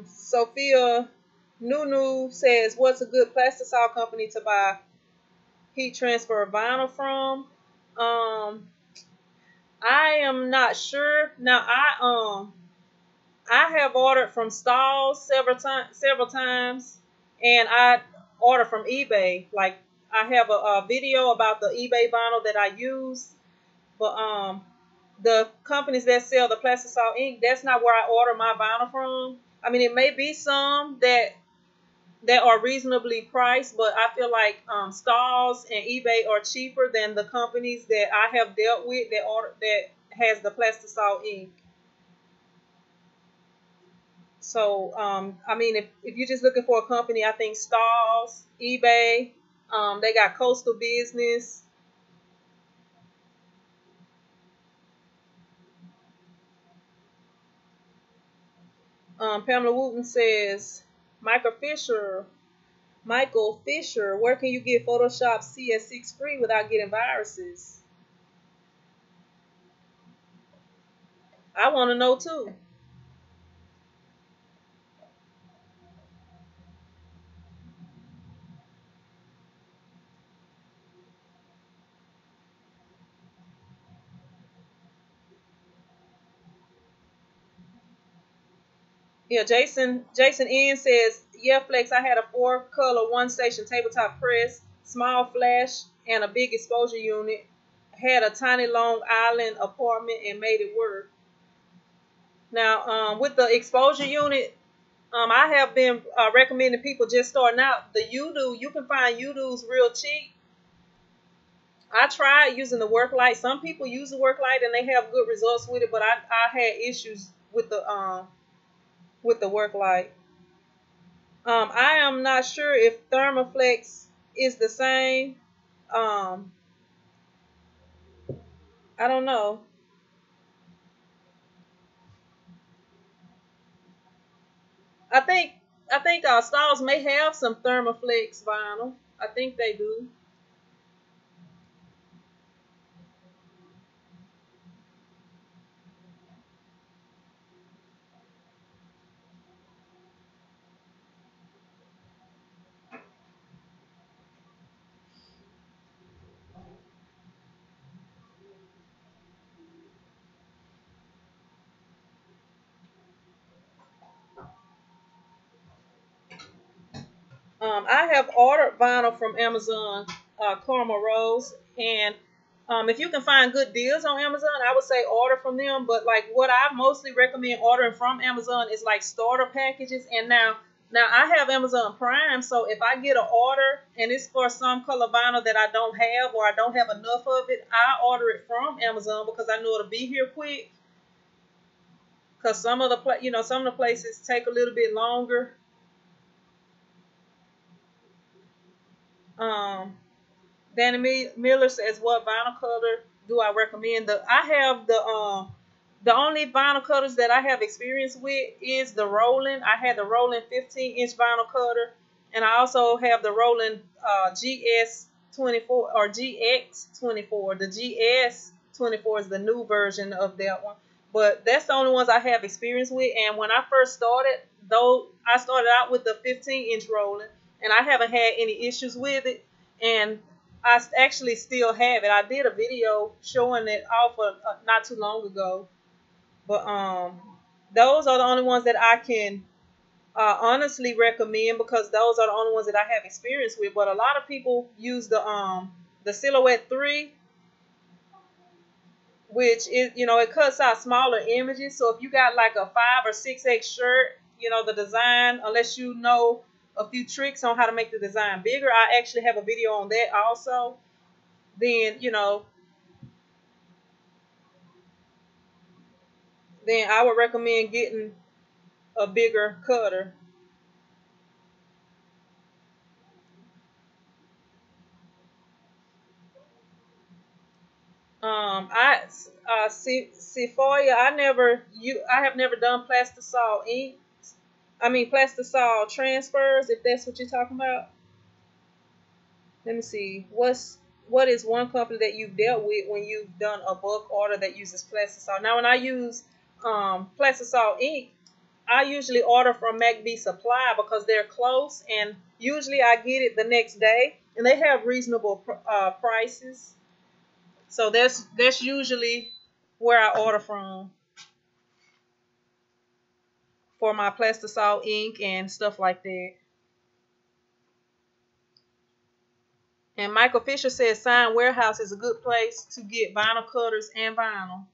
Sophia Nunu says, "What's a good plastisol company to buy heat transfer vinyl from?" I am not sure. Now I have ordered from stalls several times, and I order from eBay. Like I have a video about the eBay vinyl that I use, but the companies that sell the plastisol ink, that's not where I order my vinyl from. I mean, it may be some that are reasonably priced, but I feel like stalls and eBay are cheaper than the companies that I have dealt with that has the plastisol ink. So, I mean, if you're just looking for a company, I think Stalls, eBay, they got Coastal Business. Pamela Wooten says, Michael Fisher, Michael Fisher, where can you get Photoshop CS6 free without getting viruses? I want to know too. Yeah, Jason N says, yeah, Flex, I had a 4-color one-station tabletop press, small flash, and a big exposure unit. Had a tiny Long Island apartment and made it work. Now, with the exposure unit, I have been recommending people just starting out the U-Do. You can find U-Dos real cheap. I tried using the work light. Some people use the work light and they have good results with it, but I had issues with the work light. I am not sure if Thermaflex is the same. Um, I don't know. I think our stalls may have some Thermaflex vinyl. I think they do. I have ordered vinyl from Amazon, Karma Rose, and if you can find good deals on Amazon, I would say order from them. But like what I mostly recommend ordering from Amazon is like starter packages. And now I have Amazon Prime, so if I get an order and it's for some color vinyl that I don't have or I don't have enough of it, I order it from Amazon because I know it'll be here quick. Because some of the places take a little bit longer. Um, Danny Miller says, "What vinyl color do I recommend?" I have the only vinyl cutters that I have experience with is the Roland. I had the Roland 15-inch vinyl cutter, and I also have the Roland GS24 or GX24. The GS24 is the new version of that one, but that's the only ones I have experience with. And when I first started, though, I started out with the 15-inch Roland, and I haven't had any issues with it. And actually still have it. I did a video showing it off not too long ago, but those are the only ones that I can honestly recommend because those are the only ones that I have experience with. But a lot of people use the Silhouette 3, which is, it cuts out smaller images. So if you got like a 5 or 6X shirt, the design, unless you know a few tricks on how to make the design bigger, I actually have a video on that also. Then then I would recommend getting a bigger cutter. Sephora, I have never done plastisol ink. I mean plastisol transfers, if that's what you're talking about. Let me see. What is one company that you've dealt with when you've done a bulk order that uses plastisol? Now, when I use plastisol ink, I usually order from MacB Supply because they're close, and usually I get it the next day, and they have reasonable prices. So that's usually where I order from for my plastisol ink and stuff like that. And Michael Fisher says Sign Warehouse is a good place to get vinyl cutters and vinyl.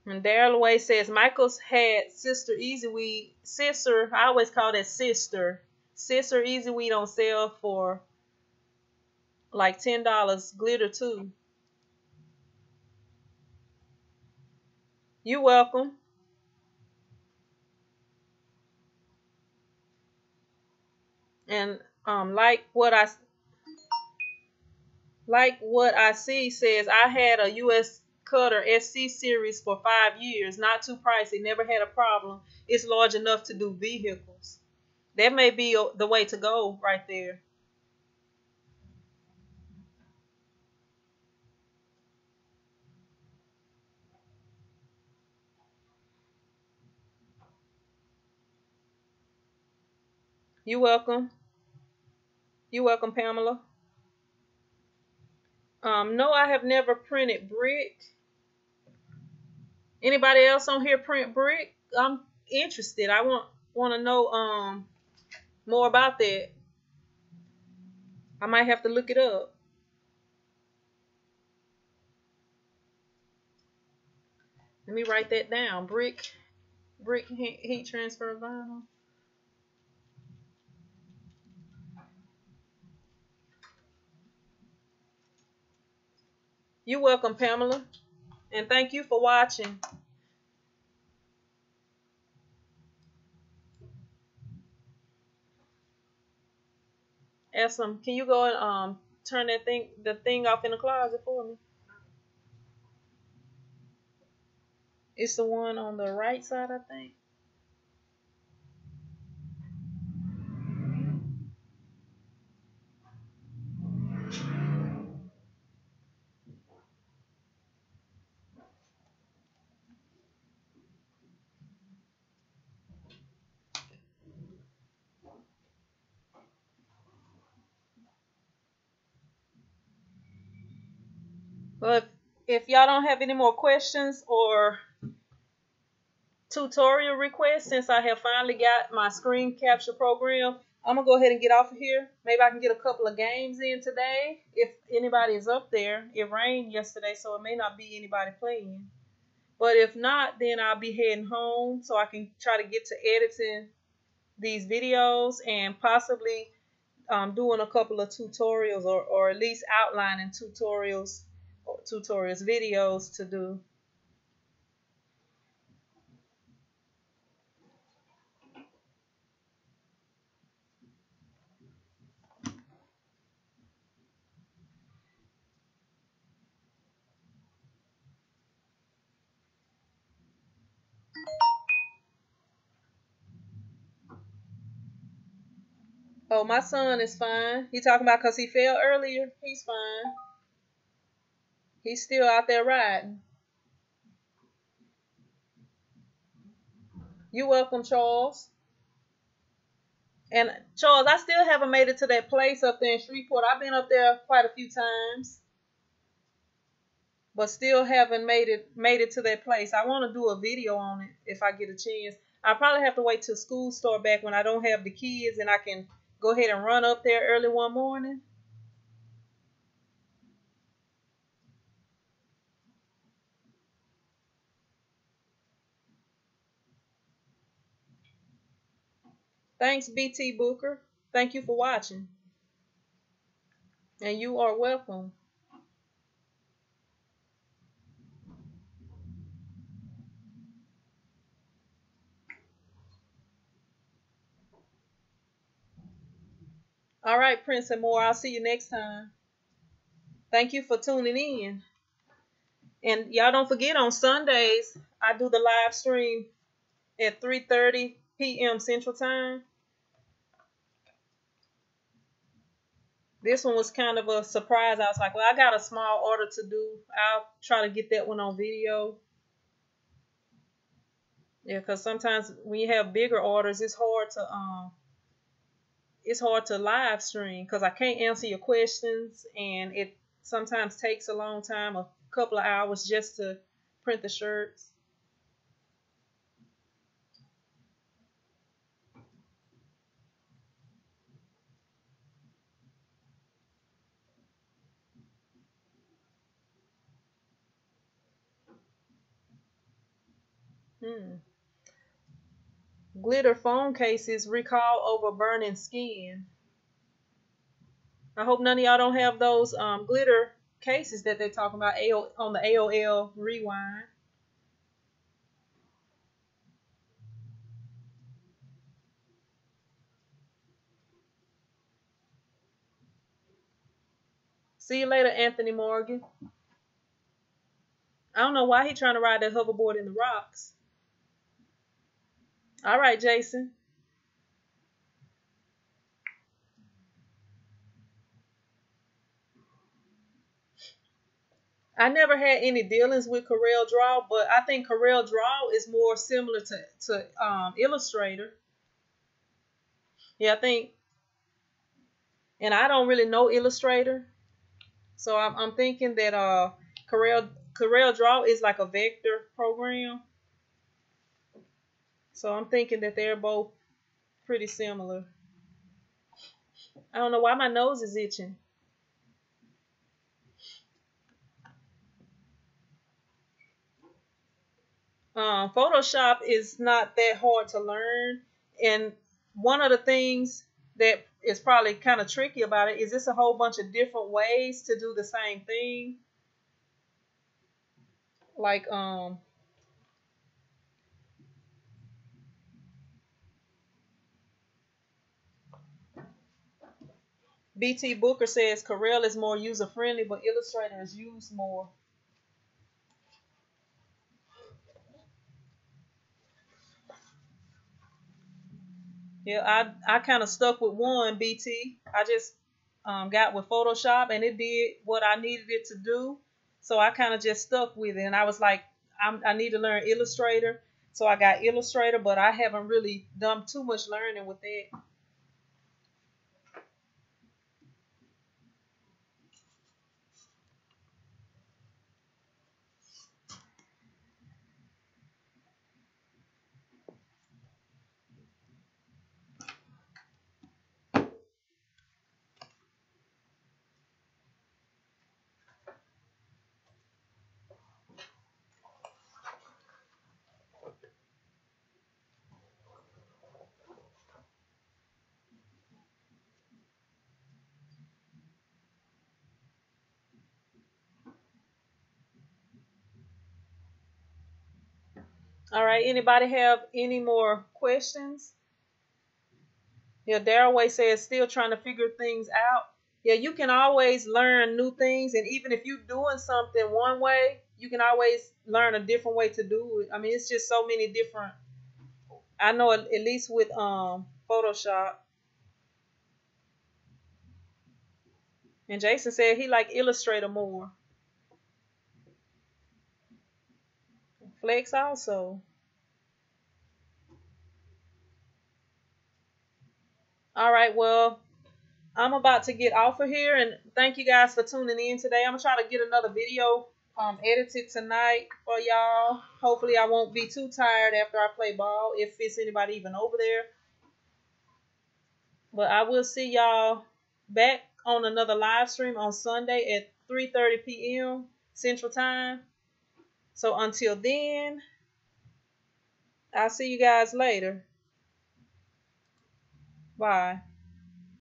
And Daryl Way says Michael's had Sister Easyweed. Sister, I always call that Sister. Sister Easyweed on sale for like $10. Glitter too. You're welcome. And like what I see says I had a US Cutter SC series for 5 years. Not too pricey. Never had a problem. It's large enough to do vehicles. That may be the way to go right there. You're welcome. You're welcome, Pamela. No, I have never printed brick. Anybody else on here print brick? I'm interested. I want to know more about that. I might have to look it up. Let me write that down. Brick heat transfer vinyl. You're welcome, Pamela. And thank you for watching. Awesome. Can you go and turn the thing off in the closet for me? It's the one on the right side, I think. Well, if y'all don't have any more questions or tutorial requests, since I have finally got my screen capture program, I'm gonna go ahead and get off of here. Maybe I can get a couple of games in today if anybody is up there. It rained yesterday, so it may not be anybody playing. But if not, then I'll be heading home so I can try to get to editing these videos and possibly doing a couple of tutorials or at least outlining tutorials videos to do. Oh, my son is fine. He talking about because he fell earlier. He's fine. He's still out there riding. You're welcome, Charles. And Charles, I still haven't made it to that place up there in Shreveport. I've been up there quite a few times, but still haven't made it to that place. I want to do a video on it if I get a chance. I probably have to wait till school start back when I don't have the kids and I can go ahead and run up there early one morning. Thanks, BT Booker. Thank you for watching, and you are welcome. All right, Prince and more. I'll see you next time. Thank you for tuning in. And y'all don't forget on Sundays, I do the live stream at 3:30 p.m. Central Time. This one was kind of a surprise. I was like, well, I got a small order to do. I'll try to get that one on video. Yeah, because sometimes when you have bigger orders, it's hard to live stream because I can't answer your questions, and it sometimes takes a long time, a couple of hours just to print the shirts. Hmm. Glitter phone cases recall over burning skin. I hope none of y'all don't have those glitter cases that they're talking about on the AOL Rewind. See you later, Anthony Morgan. I don't know why he trying to ride that hoverboard in the rocks. All right, Jason. I never had any dealings with Corel Draw, but I think Corel Draw is more similar to Illustrator. Yeah, I think, and I don't really know Illustrator, so I'm thinking that Corel Draw is like a vector program. So I'm thinking that they're both pretty similar. I don't know why my nose is itching. Photoshop is not that hard to learn, and one of the things that is probably kind of tricky about it is it's a whole bunch of different ways to do the same thing. Like BT Booker says Corel is more user friendly, but Illustrator is used more. Yeah, I kind of stuck with one BT. I just got with Photoshop and it did what I needed it to do. So I kind of just stuck with it. And I was like, I need to learn Illustrator. So I got Illustrator, but I haven't really done too much learning with it. All right, anybody have any more questions? Yeah, Daraway says still trying to figure things out. Yeah, you can always learn new things, and even if you're doing something one way, you can always learn a different way to do it. I mean, it's just so many different. I know at least with Photoshop. And Jason said he like Illustrator more. Flex also. All right, well, I'm about to get off of here, and thank you guys for tuning in today. I'm gonna try to get another video edited tonight for y'all. Hopefully, I won't be too tired after I play ball, if it's anybody even over there. But I will see y'all back on another live stream on Sunday at 3:30 p.m. Central Time. So until then, I'll see you guys later. Bye.